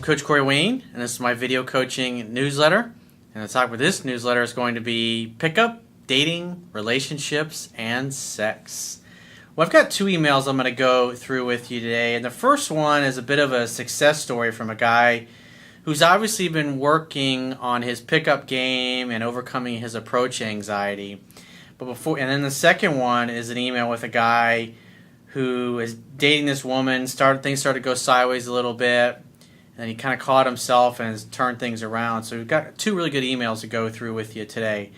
Coach Corey Wayne, and this is my video coaching newsletter. And the topic of this newsletter is going to be pickup, dating, relationships, and sex. Well, I've got two emails I'm going to go through with you today. And the first one is a bit of a success story from a guy who's obviously been working on his pickup game and overcoming his approach anxiety. And then the second one is an email with a guy who is dating this woman. Things started to go sideways a little bit. And he kind of caught himself and has turned things around. So we've got two really good emails to go through with you today.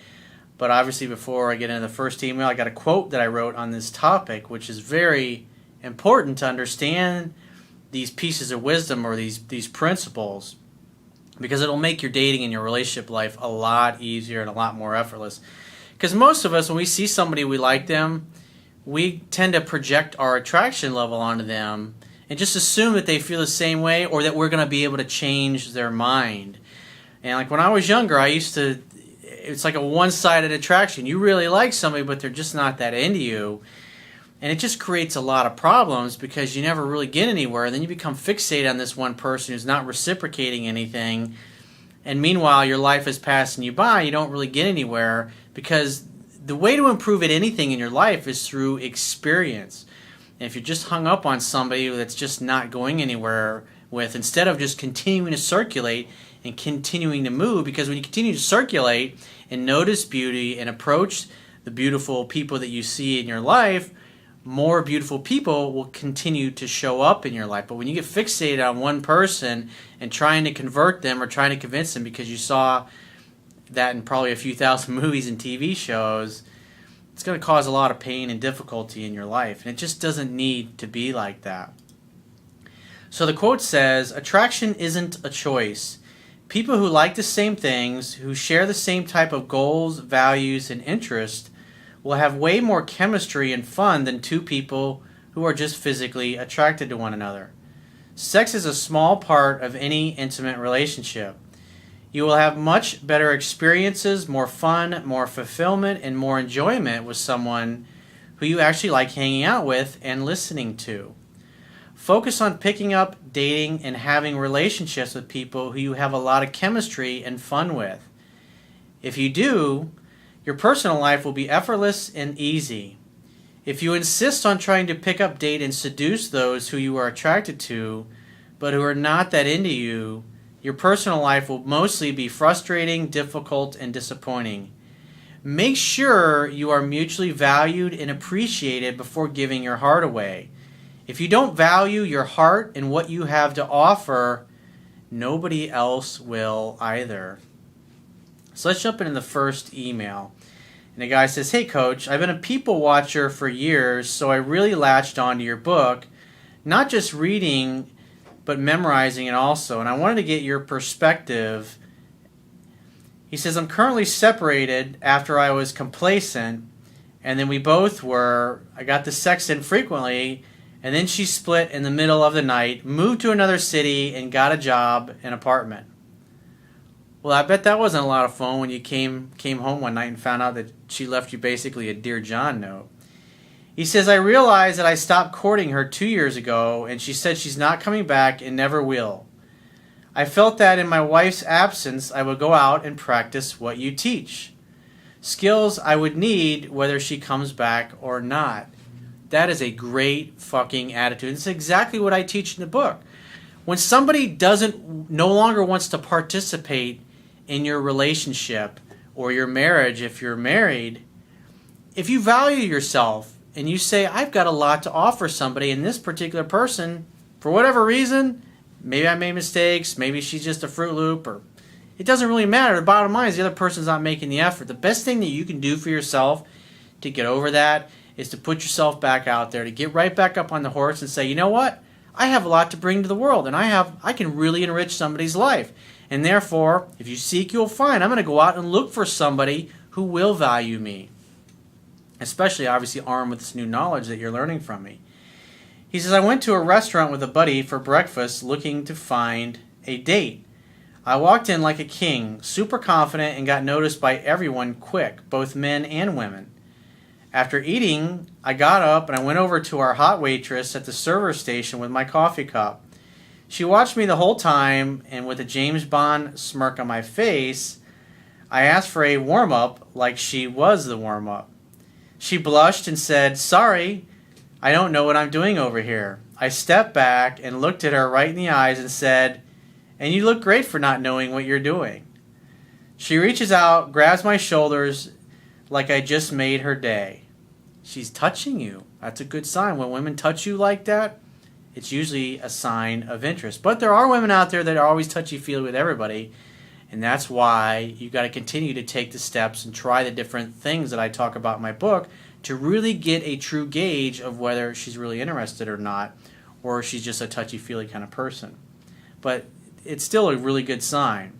But obviously before I get into the first email, I got a quote that I wrote on this topic, which is very important to understand these pieces of wisdom or these principles, because it'll make your dating and your relationship life a lot easier and a lot more effortless. Because most of us, when we see somebody we like them, we tend to project our attraction level onto them and just assume that they feel the same way or that we're going to be able to change their mind. And like when I was younger, it's like a one-sided attraction. You really like somebody, but they're just not that into you. And it just creates a lot of problems because you never really get anywhere. And then you become fixated on this one person who's not reciprocating anything. And meanwhile, your life is passing you by. You don't really get anywhere because the way to improve at anything in your life is through experience. And if you're just hung up on somebody that's just not going anywhere with, instead of just continuing to circulate and continuing to move, because when you continue to circulate and notice beauty and approach the beautiful people that you see in your life, more beautiful people will continue to show up in your life. But when you get fixated on one person and trying to convert them or trying to convince them because you saw that in probably a few thousand movies and TV shows, it's going to cause a lot of pain and difficulty in your life. And it just doesn't need to be like that. So the quote says, "Attraction isn't a choice. People who like the same things, who share the same type of goals, values, and interests will have way more chemistry and fun than two people who are just physically attracted to one another. Sex is a small part of any intimate relationship. You will have much better experiences, more fun, more fulfillment, and more enjoyment with someone who you actually like hanging out with and listening to. Focus on picking up, dating, and having relationships with people who you have a lot of chemistry and fun with. If you do, your personal life will be effortless and easy. If you insist on trying to pick up, date, and seduce those who you are attracted to, but who are not that into you, your personal life will mostly be frustrating, difficult, and disappointing. Make sure you are mutually valued and appreciated before giving your heart away. If you don't value your heart and what you have to offer, nobody else will either." So let's jump into the first email. And the guy says, "Hey coach, I've been a people watcher for years, so I really latched onto your book, not just reading but memorizing it also, and I wanted to get your perspective." He says, "I'm currently separated after I was complacent, and then we both were. I got the sex in frequently, and then she split in the middle of the night, moved to another city, and got a job and apartment." Well, I bet that wasn't a lot of fun when you came home one night and found out that she left you basically a Dear John note. He says, "I realized that I stopped courting her 2 years ago, and she said she's not coming back and never will. I felt that in my wife's absence, I would go out and practice what you teach. Skills I would need whether she comes back or not." That is a great fucking attitude. It's exactly what I teach in the book. When somebody no longer wants to participate in your relationship or your marriage, if you're married, if you value yourself and you say, "I've got a lot to offer somebody, and this particular person, for whatever reason, maybe I made mistakes, maybe she's just a Fruit Loop, or it doesn't really matter. The bottom line is the other person's not making the effort." The best thing that you can do for yourself to get over that is to put yourself back out there, to get right back up on the horse and say, "You know what? I have a lot to bring to the world, and I can really enrich somebody's life. And therefore, if you seek, you'll find. I'm going to go out and look for somebody who will value me." Especially, obviously, armed with this new knowledge that you're learning from me. He says, "I went to a restaurant with a buddy for breakfast looking to find a date. I walked in like a king, super confident, and got noticed by everyone quick, both men and women. After eating, I got up and I went over to our hot waitress at the server station with my coffee cup. She watched me the whole time, and with a James Bond smirk on my face, I asked for a warm-up like she was the warm-up. She blushed and said, "Sorry, I don't know what I'm doing over here." I stepped back and looked at her right in the eyes and said, "And you look great for not knowing what you're doing." She reaches out, grabs my shoulders like I just made her day. She's touching you. That's a good sign. When women touch you like that, it's usually a sign of interest. But there are women out there that are always touchy-feely with everybody, and that's why you've got to continue to take the steps and try the different things that I talk about in my book to really get a true gauge of whether she's really interested or not, or she's just a touchy-feely kind of person. But it's still a really good sign.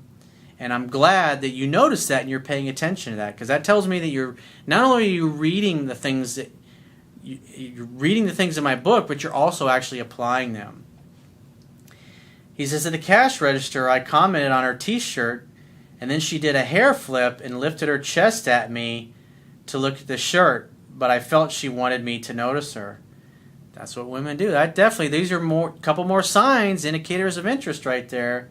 And I'm glad that you noticed that and you're paying attention to that, because that tells me that you're not only are you reading the things that you're reading the things in my book, but you're also actually applying them. He says, at the cash register, I commented on her t-shirt, and then she did a hair flip and lifted her chest at me to look at the shirt, but I felt she wanted me to notice her. That's what women do. That definitely, these are a couple more signs, indicators of interest right there.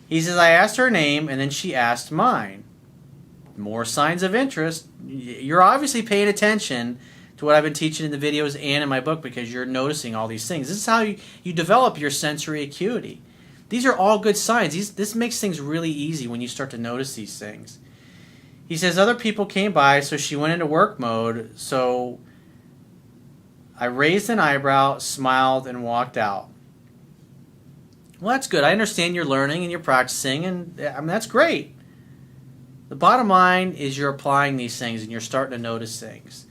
He says, I asked her name, and then she asked mine. More signs of interest. You're obviously paying attention to what I've been teaching in the videos and in my book, because you're noticing all these things. This is how you develop your sensory acuity. These are all good signs. This makes things really easy when you start to notice these things. He says, other people came by, so she went into work mode, so I raised an eyebrow, smiled, and walked out. Well, that's good. I understand you're learning and you're practicing, and I mean, that's great. The bottom line is you're applying these things and you're starting to notice things.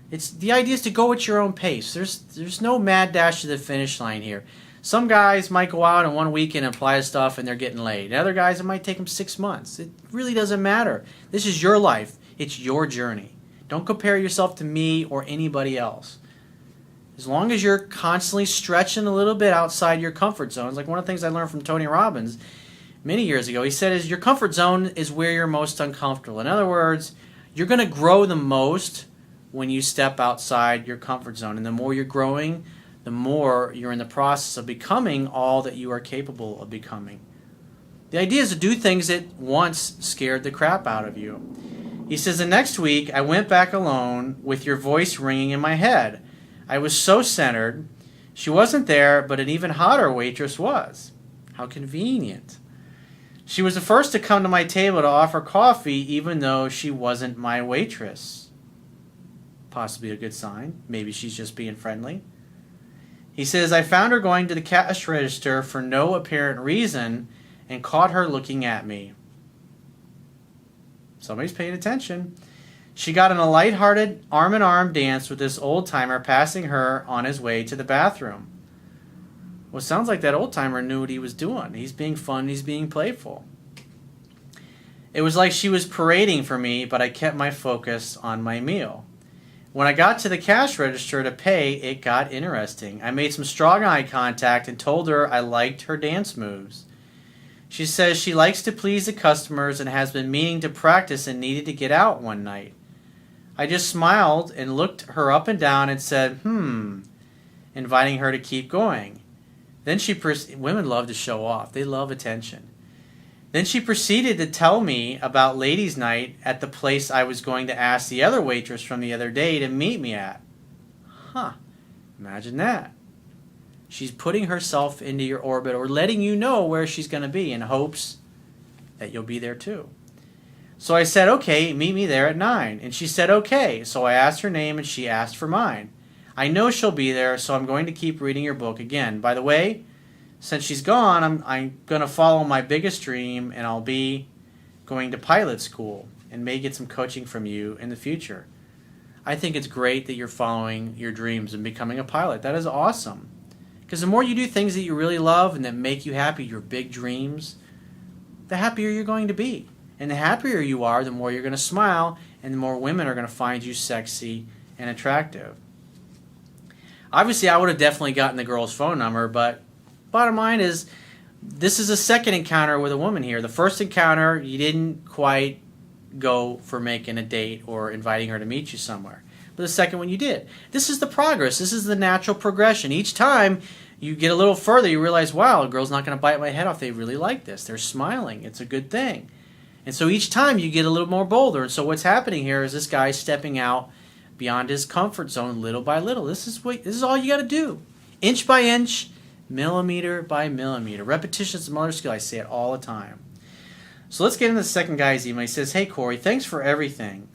The idea is to go at your own pace. There's no mad dash to the finish line here. Some guys might go out in one weekend and apply stuff and they're getting laid. And other guys, it might take them 6 months. It really doesn't matter. This is your life. It's your journey. Don't compare yourself to me or anybody else. As long as you're constantly stretching a little bit outside your comfort zone. It's like one of the things I learned from Tony Robbins many years ago. He said, is your comfort zone is where you're most uncomfortable. In other words, you're going to grow the most when you step outside your comfort zone. And the more you're growing, the more you're in the process of becoming all that you are capable of becoming. The idea is to do things that once scared the crap out of you. He says, the next week, I went back alone with your voice ringing in my head. I was so centered. She wasn't there, but an even hotter waitress was. How convenient. She was the first to come to my table to offer coffee, even though she wasn't my waitress. Possibly a good sign. Maybe she's just being friendly. He says, I found her going to the cash register for no apparent reason and caught her looking at me. Somebody's paying attention. She got in a lighthearted arm-in-arm dance with this old-timer passing her on his way to the bathroom. Well, it sounds like that old-timer knew what he was doing. He's being fun, he's being playful. It was like she was parading for me, but I kept my focus on my meal. When I got to the cash register to pay, it got interesting. I made some strong eye contact and told her I liked her dance moves. She says she likes to please the customers and has been meaning to practice and needed to get out one night. I just smiled and looked her up and down and said, inviting her to keep going. Then women love to show off. They love attention. Then she proceeded to tell me about ladies' night at the place I was going to ask the other waitress from the other day to meet me at. Imagine that. She's putting herself into your orbit or letting you know where she's going to be in hopes that you'll be there too. So I said, okay, meet me there at 9. And she said, okay. So I asked her name and she asked for mine. I know she'll be there, so I'm going to keep reading your book again. By the way, since she's gone, I'm going to follow my biggest dream, and I'll be going to pilot school and may get some coaching from you in the future. I think it's great that you're following your dreams and becoming a pilot. That is awesome. Because the more you do things that you really love and that make you happy, your big dreams, the happier you're going to be. And the happier you are, the more you're going to smile, and the more women are going to find you sexy and attractive. Obviously, I would have definitely gotten the girl's phone number, but bottom line is, this is a second encounter with a woman here. The first encounter, you didn't quite go for making a date or inviting her to meet you somewhere. but the second one you did. This is the progress. This is the natural progression. Each time you get a little further, you realize, wow, a girl's not going to bite my head off. They really like this. They're smiling. It's a good thing. And so each time you get a little more bolder. And so what's happening here is this guy stepping out beyond his comfort zone little by little. This is all you got to do. Inch by inch, millimeter by millimeter. Repetition is a mother skill. I say it all the time. So let's get into the second guy's email. He says, hey, Corey, thanks for everything.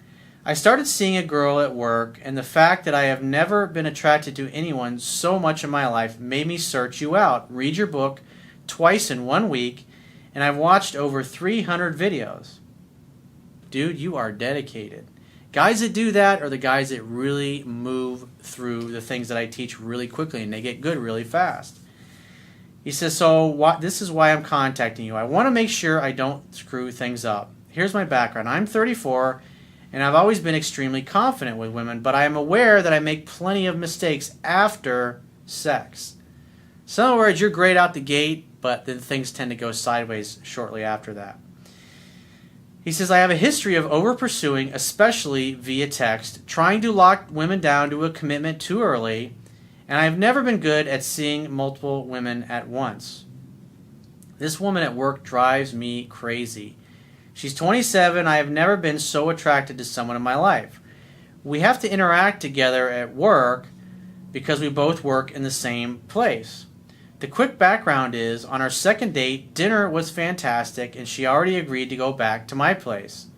I started seeing a girl at work, and the fact that I have never been attracted to anyone so much in my life made me search you out, read your book twice in 1 week, and I've watched over 300 videos. Dude, you are dedicated. Guys that do that are the guys that really move through the things that I teach really quickly, and they get good really fast. He says, so this is why I'm contacting you. I want to make sure I don't screw things up. Here's my background. I'm 34, and I've always been extremely confident with women, but I am aware that I make plenty of mistakes after sex. So in other words, you're great out the gate, but then things tend to go sideways shortly after that. He says, I have a history of over-pursuing, especially via text, trying to lock women down to a commitment too early, and I've never been good at seeing multiple women at once. This woman at work drives me crazy. She's 27. I have never been so attracted to someone in my life. We have to interact together at work because we both work in the same place. The quick background is, on our second date, dinner was fantastic, and she already agreed to go back to my place.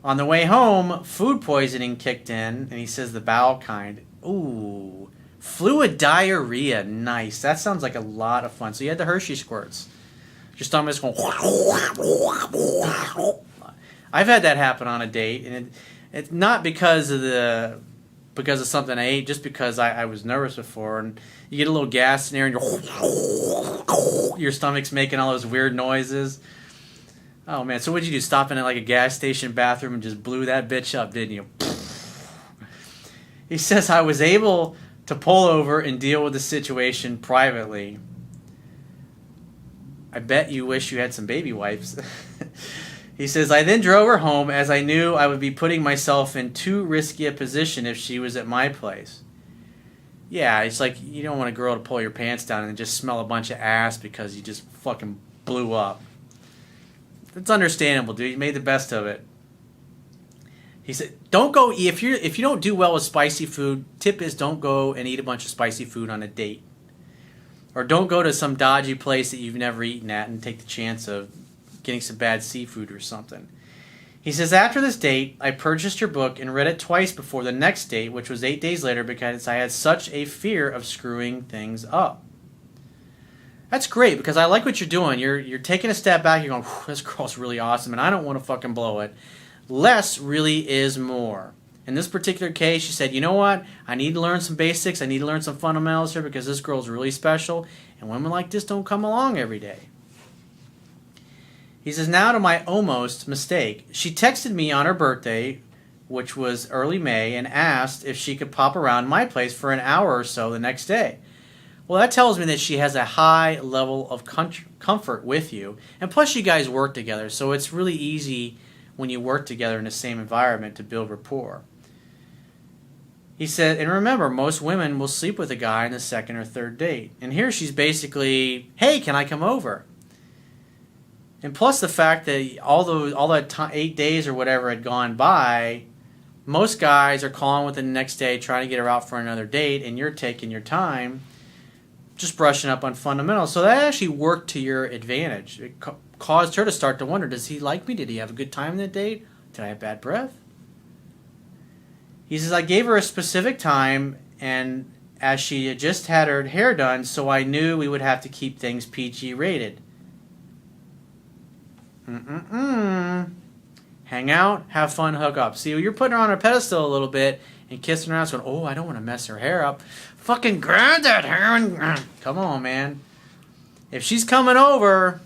On the way home, food poisoning kicked in, and he says the bowel kind. Ooh, fluid diarrhea, nice. That sounds like a lot of fun. So you had the Hershey squirts. Your stomach's going. I've had that happen on a date, and it's not because of something I ate, just because I was nervous before, and you get a little gas in there, and your stomach's making all those weird noises. Oh man! So what'd you do? Stop in at like a gas station bathroom and just blew that bitch up, didn't you? He says I was able to pull over and deal with the situation privately. I bet you wish you had some baby wipes. He says, I then drove her home as I knew I would be putting myself in too risky a position if she was at my place. Yeah, it's like you don't want a girl to pull your pants down and just smell a bunch of ass because you just fucking blew up. That's understandable, dude. You made the best of it. He said, don't go, if you don't do well with spicy food, tip is don't go and eat a bunch of spicy food on a date. Or don't go to some dodgy place that you've never eaten at and take the chance of getting some bad seafood or something. He says, after this date, I purchased your book and read it twice before the next date, which was 8 days later, because I had such a fear of screwing things up. That's great, because I like what you're doing. You're taking a step back. You're going, this girl's really awesome, and I don't want to fucking blow it. Less really is more. In this particular case, she said, you know what? I need to learn some basics. I need to learn some fundamentals here because this girl's really special, and women like this don't come along every day. He says, now to my almost mistake. She texted me on her birthday, which was early May, and asked if she could pop around my place for an hour or so the next day. Well, that tells me that she has a high level of comfort with you, and plus you guys work together, so it's really easy when you work together in the same environment to build rapport. He said, and remember, most women will sleep with a guy on the second or third date. And here she's basically, hey, can I come over? And plus the fact that all that 8 days or whatever had gone by, most guys are calling within the next day trying to get her out for another date, and you're taking your time just brushing up on fundamentals. So that actually worked to your advantage. It caused her to start to wonder, does he like me? Did he have a good time that date? Did I have bad breath? He says, I gave her a specific time, and as she had just had her hair done, so I knew we would have to keep things PG rated. Hang out, have fun, hook up. See, you're putting her on a pedestal a little bit and kissing her out, going, oh, I don't want to mess her hair up. Fucking grab that hair and come on, man. If she's coming over,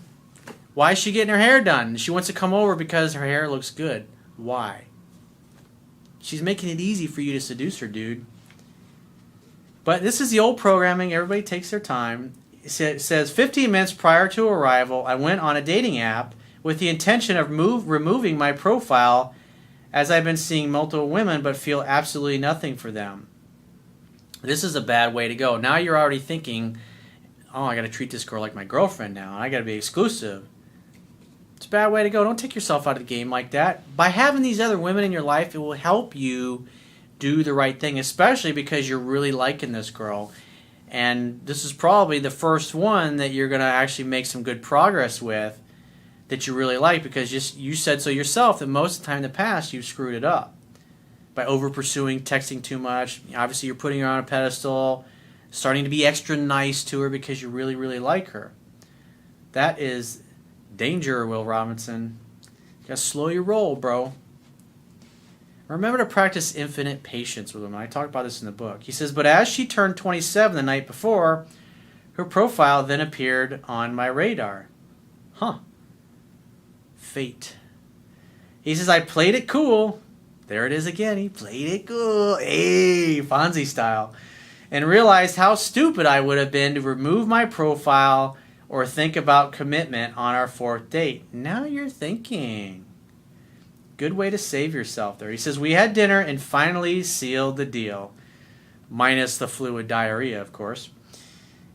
why is she getting her hair done? She wants to come over because her hair looks good. Why? She's making it easy for you to seduce her, dude. But this is the old programming. Everybody takes their time. It says 15 minutes prior to arrival, I went on a dating app with the intention of removing my profile as I've been seeing multiple women but feel absolutely nothing for them. This is a bad way to go. Now you're already thinking, oh, I got to treat this girl like my girlfriend now. I got to be exclusive. It's a bad way to go. Don't take yourself out of the game like that. By having these other women in your life, it will help you do the right thing, especially because you're really liking this girl. And this is probably the first one that you're going to actually make some good progress with that you really like, because you said so yourself that most of the time in the past you've screwed it up by over pursuing, texting too much. Obviously you're putting her on a pedestal, starting to be extra nice to her because you really, really like her. That is danger, Will Robinson. You gotta slow your roll, bro. Remember to practice infinite patience with women. I talked about this in the book. He says, but as she turned 27 the night before, her profile then appeared on my radar. Huh. Fate. He says, I played it cool. There it is again. He played it cool. Hey, Fonzie style. And realized how stupid I would have been to remove my profile or think about commitment on our 4th date. Now you're thinking. Good way to save yourself there. He says, we had dinner and finally sealed the deal. Minus the fluid diarrhea, of course.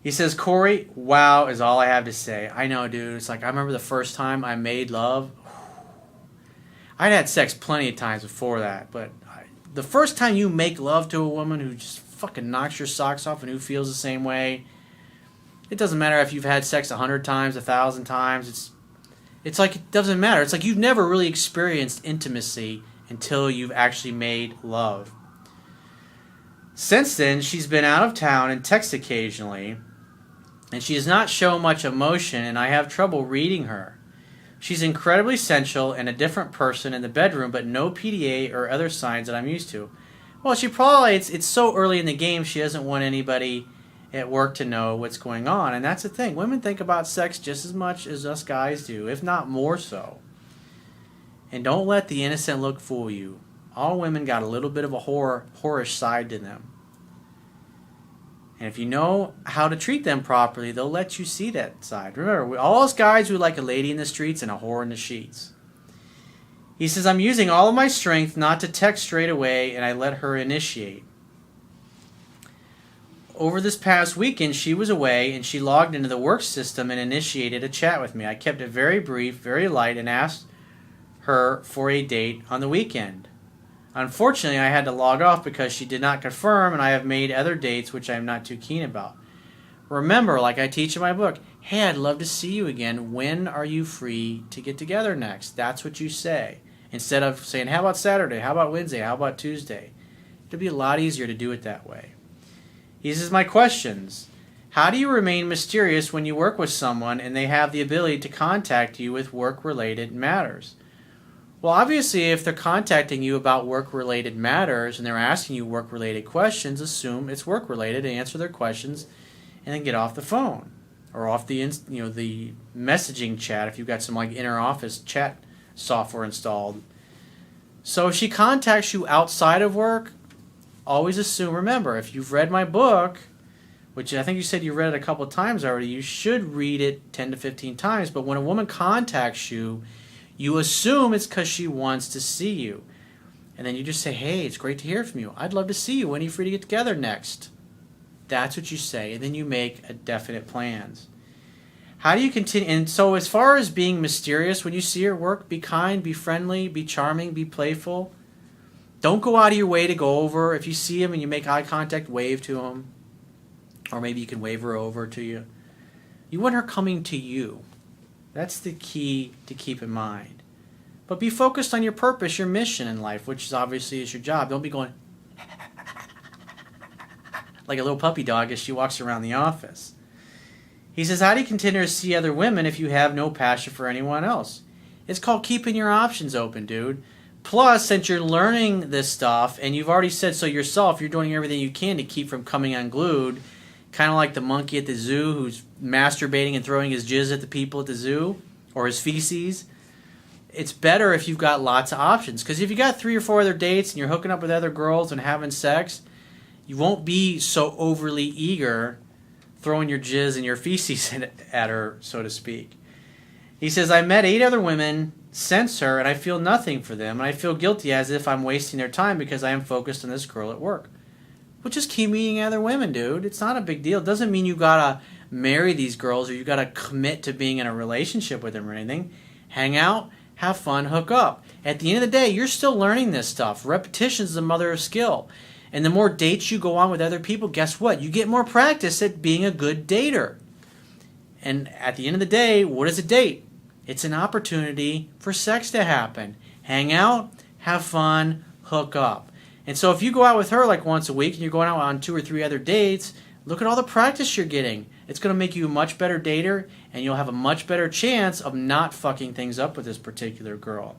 He says, Corey, wow is all I have to say. I know, dude. It's like I remember the first time I made love. I'd had sex plenty of times before that, but the first time you make love to a woman who just fucking knocks your socks off and who feels the same way, it doesn't matter if you've had sex 100 times, 1,000 times. It's like it doesn't matter. It's like you've never really experienced intimacy until you've actually made love. Since then, she's been out of town and texts occasionally, and she does not show much emotion, and I have trouble reading her. She's incredibly sensual and a different person in the bedroom, but no PDA or other signs that I'm used to. Well, she probably, it's so early in the game, she doesn't want anybody at work to know what's going on. And that's the thing. Women think about sex just as much as us guys do, if not more so. And don't let the innocent look fool you. All women got a little bit of a whorish side to them. And if you know how to treat them properly, they'll let you see that side. Remember, all us guys, we like a lady in the streets and a whore in the sheets. He says, I'm using all of my strength not to text straight away, and I let her initiate. Over this past weekend, she was away, and she logged into the work system and initiated a chat with me. I kept it very brief, very light, and asked her for a date on the weekend. Unfortunately, I had to log off because she did not confirm, and I have made other dates which I am not too keen about. Remember, like I teach in my book, hey, I'd love to see you again. When are you free to get together next? That's what you say. Instead of saying, how about Saturday? How about Wednesday? How about Tuesday? It'll be a lot easier to do it that way. He says, my questions. How do you remain mysterious when you work with someone and they have the ability to contact you with work-related matters? Well, obviously, if they're contacting you about work-related matters and they're asking you work-related questions, assume it's work-related and answer their questions and then get off the phone or off the the messaging chat if you've got some like inter-office chat software installed. So if she contacts you outside of work, always assume, remember, if you've read my book, which I think you said you read it a couple of times already, you should read it 10 to 15 times. But when a woman contacts you, you assume it's because she wants to see you. And then you just say, hey, it's great to hear from you. I'd love to see you. When are you free to get together next? That's what you say. And then you make a definite plans. How do you continue? And so as far as being mysterious, when you see her work, be kind, be friendly, be charming, be playful. Don't go out of your way to go over. If you see him and you make eye contact, wave to him. Or maybe you can wave her over to you. You want her coming to you. That's the key to keep in mind. But be focused on your purpose, your mission in life, which is obviously is your job. Don't be going like a little puppy dog as she walks around the office. He says, how do you continue to see other women if you have no passion for anyone else? It's called keeping your options open, dude. Plus, since you're learning this stuff, and you've already said so yourself, you're doing everything you can to keep from coming unglued, kind of like the monkey at the zoo who's masturbating and throwing his jizz at the people at the zoo, or his feces. It's better if you've got lots of options. Because if you got 3 or 4 other dates and you're hooking up with other girls and having sex, you won't be so overly eager throwing your jizz and your feces at her, so to speak. He says, I met 8 other women sense her and I feel nothing for them, and I feel guilty as if I'm wasting their time because I am focused on this girl at work. Well, just keep meeting other women, dude. It's not a big deal. It doesn't mean you gotta marry these girls or you gotta commit to being in a relationship with them or anything. Hang out, have fun, hook up. At the end of the day, you're still learning this stuff. Repetition is the mother of skill. And the more dates you go on with other people, guess what? You get more practice at being a good dater. And at the end of the day, what is a date? It's an opportunity for sex to happen. Hang out, have fun, hook up. And so if you go out with her like once a week and you're going out on 2 or 3 other dates, look at all the practice you're getting. It's going to make you a much better dater, and you'll have a much better chance of not fucking things up with this particular girl.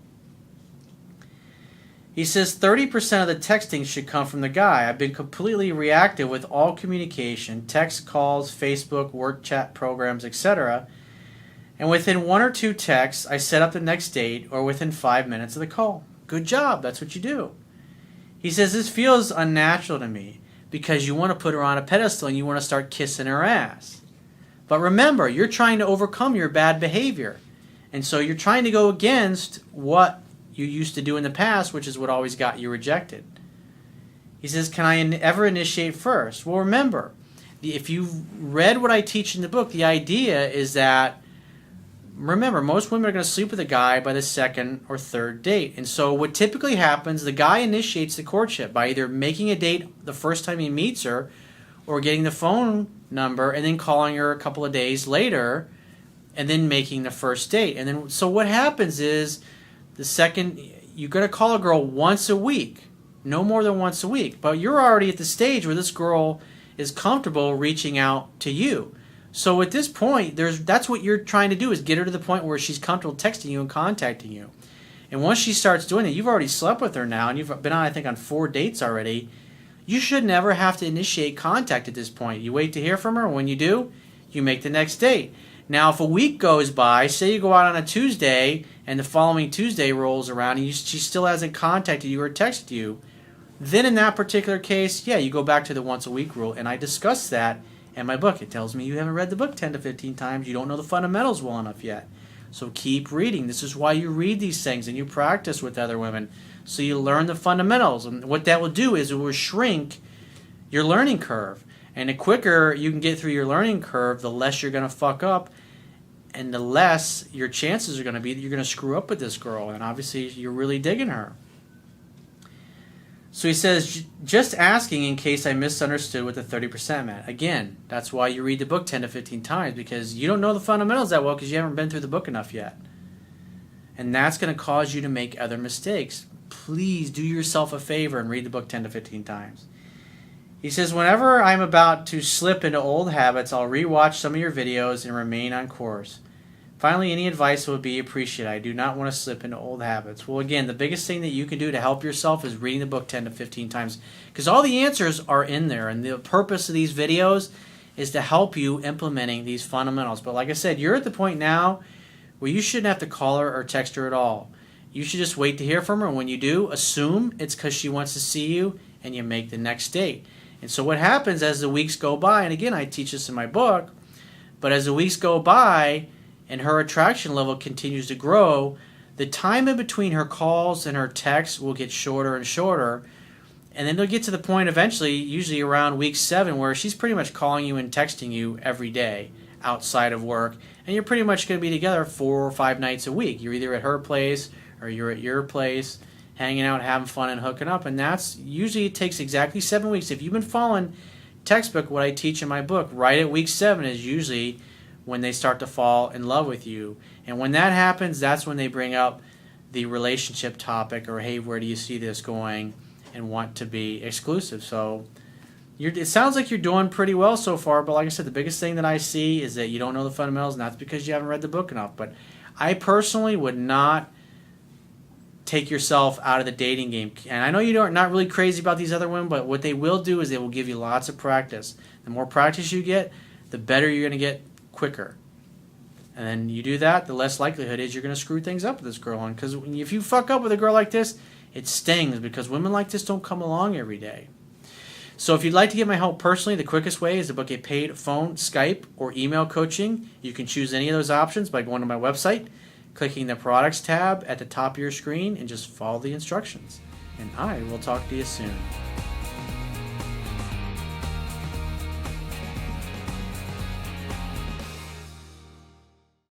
He says 30% of the texting should come from the guy. I've been completely reactive with all communication, text, calls, Facebook, work chat programs, etc. And within 1 or 2 texts, I set up the next date or within 5 minutes of the call. Good job. That's what you do. He says this feels unnatural to me because you want to put her on a pedestal and you want to start kissing her ass. But remember, you're trying to overcome your bad behavior. And so you're trying to go against what you used to do in the past, which is what always got you rejected. He says, can I ever initiate first? Well, remember, if you've read what I teach in the book, the idea is that, remember, most women are going to sleep with a guy by the 2nd or 3rd date. And so what typically happens, the guy initiates the courtship by either making a date the first time he meets her or getting the phone number and then calling her a couple of days later and then making the first date. And then so what happens is the second, you're going to call a girl once a week, no more than once a week. But you're already at the stage where this girl is comfortable reaching out to you. So at this point, that's what you're trying to do, is get her to the point where she's comfortable texting you and contacting you. And once she starts doing it, you've already slept with her now, and you've been on, I think, on 4 dates already. You should never have to initiate contact at this point. You wait to hear from her, and when you do, you make the next date. Now, if a week goes by, say you go out on a Tuesday, and the following Tuesday rolls around, and she still hasn't contacted you or texted you, then in that particular case, yeah, you go back to the once-a-week rule, and I discuss that in my book. It tells me you haven't read the book 10 to 15 times. You don't know the fundamentals well enough yet. So keep reading. This is why you read these things and you practice with other women. So you learn the fundamentals. And what that will do is it will shrink your learning curve. And the quicker you can get through your learning curve, the less you're going to fuck up. And the less your chances are going to be that you're going to screw up with this girl. And obviously you're really digging her. So he says, just asking in case I misunderstood what the 30% meant. Again, that's why you read the book 10 to 15 times, because you don't know the fundamentals that well because you haven't been through the book enough yet. And that's going to cause you to make other mistakes. Please do yourself a favor and read the book 10 to 15 times. He says, whenever I'm about to slip into old habits, I'll rewatch some of your videos and remain on course. Finally, any advice would be appreciated. I do not want to slip into old habits. Well, again, the biggest thing that you can do to help yourself is reading the book 10 to 15 times, because all the answers are in there, and the purpose of these videos is to help you implementing these fundamentals. But like I said, you're at the point now where you shouldn't have to call her or text her at all. You should just wait to hear from her, and when you do, assume it's because she wants to see you, and you make the next date. And so what happens as the weeks go by, and again, I teach this in my book, but as the weeks go by, and her attraction level continues to grow, the time in between her calls and her texts will get shorter and shorter. And then they'll get to the point eventually, usually around week 7, where she's pretty much calling you and texting you every day outside of work. And you're pretty much going to be together 4 or 5 nights a week. You're either at her place or you're at your place, hanging out, having fun, and hooking up. And that's usually, it takes exactly 7 weeks. If you've been following textbook, what I teach in my book, right at week 7 is usually when they start to fall in love with you. And when that happens, that's when they bring up the relationship topic, or hey, where do you see this going, and want to be exclusive. So it sounds like you're doing pretty well so far, but like I said, the biggest thing that I see is that you don't know the fundamentals, and that's because you haven't read the book enough. But I personally would not take yourself out of the dating game. And I know you're not really crazy about these other women, but what they will do is they will give you lots of practice. The more practice you get, the better you're going to get quicker. And then you do that, the less likelihood is you're going to screw things up with this girl. And because if you fuck up with a girl like this, it stings, because women like this don't come along every day. So if you'd like to get my help personally, the quickest way is to book a paid phone, Skype, or email coaching. You can choose any of those options by going to my website, clicking the Products tab at the top of your screen and just follow the instructions. And I will talk to you soon.